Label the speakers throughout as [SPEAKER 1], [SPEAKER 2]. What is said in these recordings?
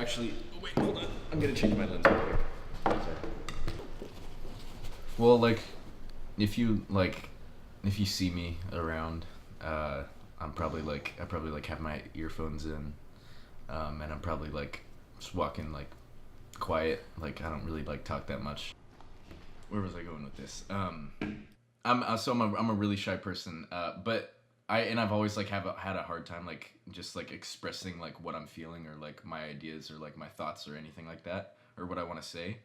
[SPEAKER 1] actually, wait, hold on. I'm gonna change my lens real quick. Sorry. Well, like, if you see me around, I probably like have my earphones in, and I'm probably like just walking like quiet. Like I don't really like talk that much. Where was I going with this? I'm a really shy person, but I've always like had a hard time like just like expressing like what I'm feeling or like my ideas or like my thoughts or anything like that or what I want to say.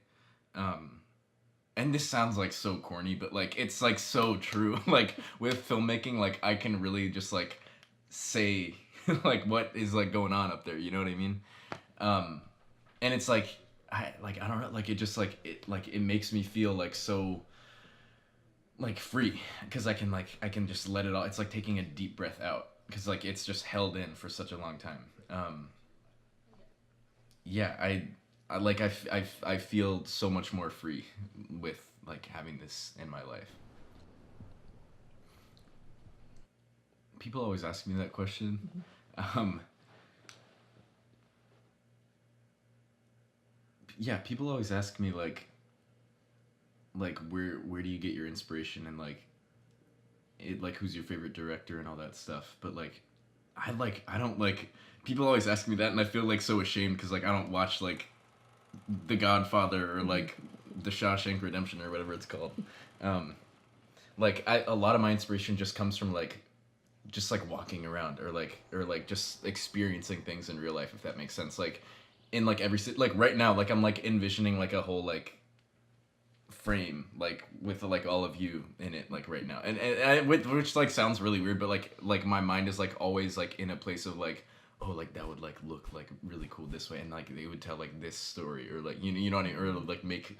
[SPEAKER 1] And this sounds like so corny, but like it's like so true. Like with filmmaking, like I can really just like say like what is like going on up there. You know what I mean? And it's like I don't know, like it just like it makes me feel like so like free because I can just let it all. It's like taking a deep breath out because like it's just held in for such a long time. Yeah, I feel so much more free with like having this in my life. People always ask me that question. Yeah, people always ask me like where do you get your inspiration and like who's your favorite director and all that stuff. But like I don't like people always ask me that and I feel like so ashamed because like I don't watch like The Godfather or like The Shawshank Redemption or whatever it's called. Like a lot of my inspiration just comes from like just like walking around or like just experiencing things in real life, if that makes sense. Like in like like right now, like I'm like envisioning like a whole like frame like with like all of you in it like right now, and which like sounds really weird, but like my mind is like always like in a place of like, oh, like that would like look like really cool this way, and like they would tell like this story or like you know what I mean, or like make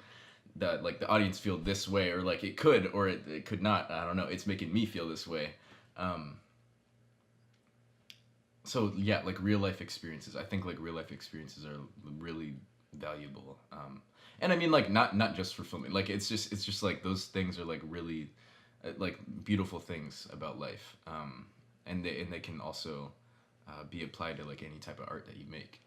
[SPEAKER 1] that like the audience feel this way, or like it could or it could not, I don't know, it's making me feel this way. So yeah, like real life experiences, I think like real life experiences are really valuable. And I mean like not just for filming, like it's just like those things are like really like beautiful things about life. And they can also be applied to like any type of art that you make.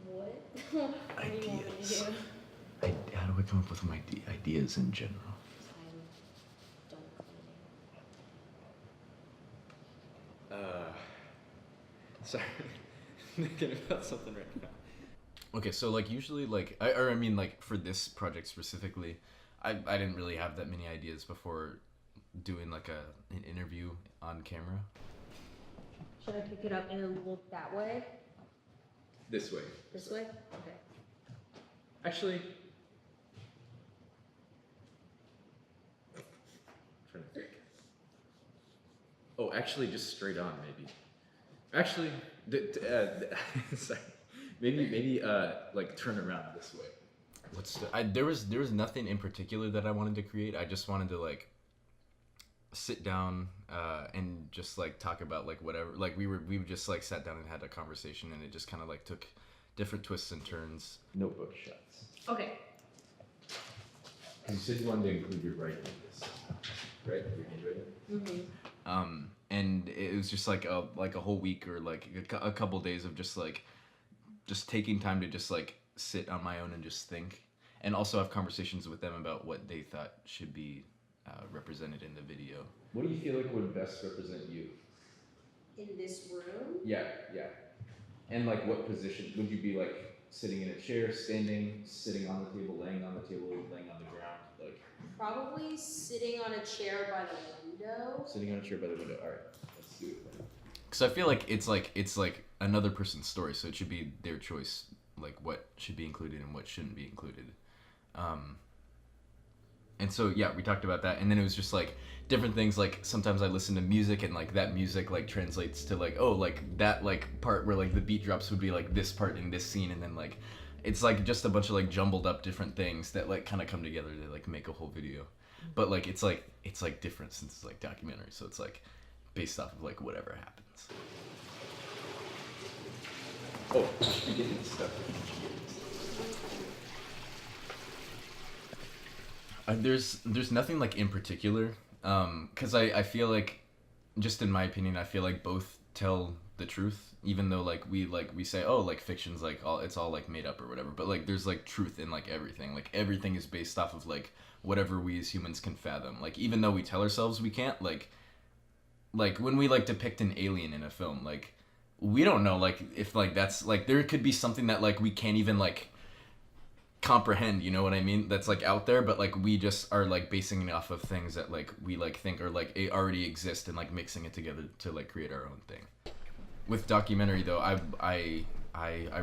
[SPEAKER 2] What? What do you want me to do?
[SPEAKER 1] How do I come up with my ideas in general? Sorry, I'm thinking about something right now. Okay, so like usually like I mean like for this project specifically, I didn't really have that many ideas before doing like an interview on camera.
[SPEAKER 2] Should I pick it up and look that way?
[SPEAKER 1] This way.
[SPEAKER 2] This way? Okay.
[SPEAKER 1] Actually, trying to think. Oh, actually, just straight on maybe. Actually, sorry. Maybe like turn around this way. There was nothing in particular that I wanted to create. I just wanted to like sit down and just like talk about like whatever. Like we just like sat down and had a conversation, and it just kind of like took different twists and turns. Notebook shots.
[SPEAKER 2] Okay.
[SPEAKER 1] You said you wanted to include your writing in this, right? Your handwriting. Mm-hmm. And it was just like a whole week or like a couple days of just taking time to just like sit on my own and just think, and also have conversations with them about what they thought should be represented in the video. What do you feel like would best represent you?
[SPEAKER 2] In this room?
[SPEAKER 1] Yeah. And like what position? Would you be like sitting in a chair, standing, sitting on the table, laying on the table, laying on the ground? Like
[SPEAKER 2] probably sitting on a chair by the window.
[SPEAKER 1] Sitting on a chair by the window. All right, let's do it then. Because I feel like it's like another person's story, so it should be their choice, like what should be included and what shouldn't be included. And so yeah, we talked about that, and then it was just like different things. Like sometimes I listen to music, and like that music like translates to like, oh, like that like part where like the beat drops would be like this part in this scene, and then like it's like just a bunch of like jumbled up different things that like kind of come together to like make a whole video. But like it's like different since it's like documentary, so it's like based off of like whatever happens. Oh, you're getting stuff. There's nothing like in particular, because I feel like just in my opinion, I feel like both tell the truth, even though we say, oh, like fiction's like it's all like made up or whatever, but like there's like truth in like everything. Like everything is based off of like whatever we as humans can fathom. Like even though we tell ourselves we can't, like when we like depict an alien in a film, like we don't know like if like that's like there could be something that like we can't even like comprehend, you know what I mean, that's like out there, but like we just are like basing it off of things that like we like think are like already exist and like mixing it together to like create our own thing. With documentary though, I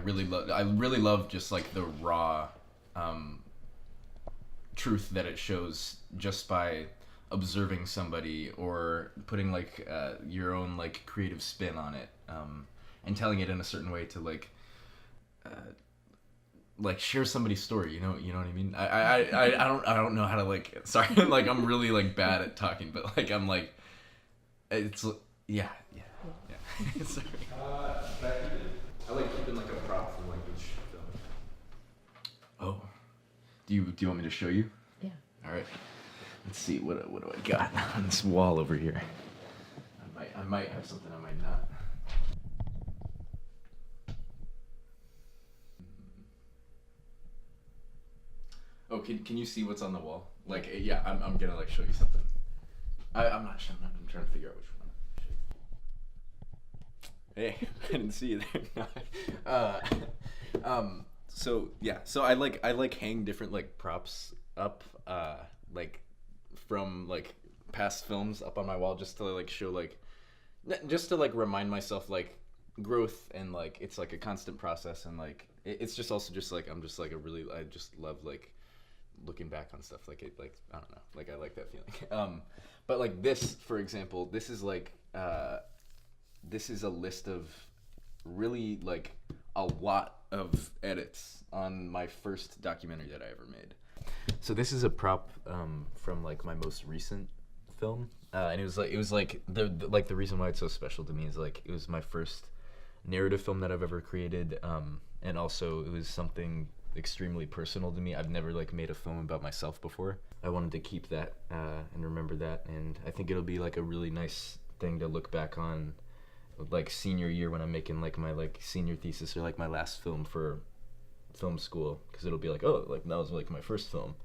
[SPEAKER 1] really love just like the raw truth that it shows just by observing somebody or putting like your own like creative spin on it, and telling it in a certain way to like share somebody's story, you know what I mean. I don't know how to like, sorry, like I'm really like bad at talking, but like I'm like it's yeah. Sorry. I like keeping like a prop from like each film. Oh, do you want me to show you?
[SPEAKER 2] Yeah.
[SPEAKER 1] All right. Let's see what do I got on this wall over here. I might have something, I might not. Oh, can you see what's on the wall? Like, yeah, I'm gonna like show you something. I'm not sure. I'm trying to figure out which one. Hey, I didn't see you there. So yeah, so I like hang different like props up, like from like past films up on my wall just to like show like, just to like remind myself like growth and like it's like a constant process and like it's just also just like I'm just like I just love like looking back on stuff like it, like I don't know, like I like that feeling. But like this, for example, this is like this is a list of really like a lot of edits on my first documentary that I ever made. So this is a prop from like my most recent film, and it was like the reason why it's so special to me is like it was my first narrative film that I've ever created, and also it was something extremely personal to me. I've never like made a film about myself before. I wanted to keep that and remember that, and I think it'll be like a really nice thing to look back on like senior year when I'm making like my like senior thesis or like my last film for film school, because it'll be like, oh, like that was like my first film.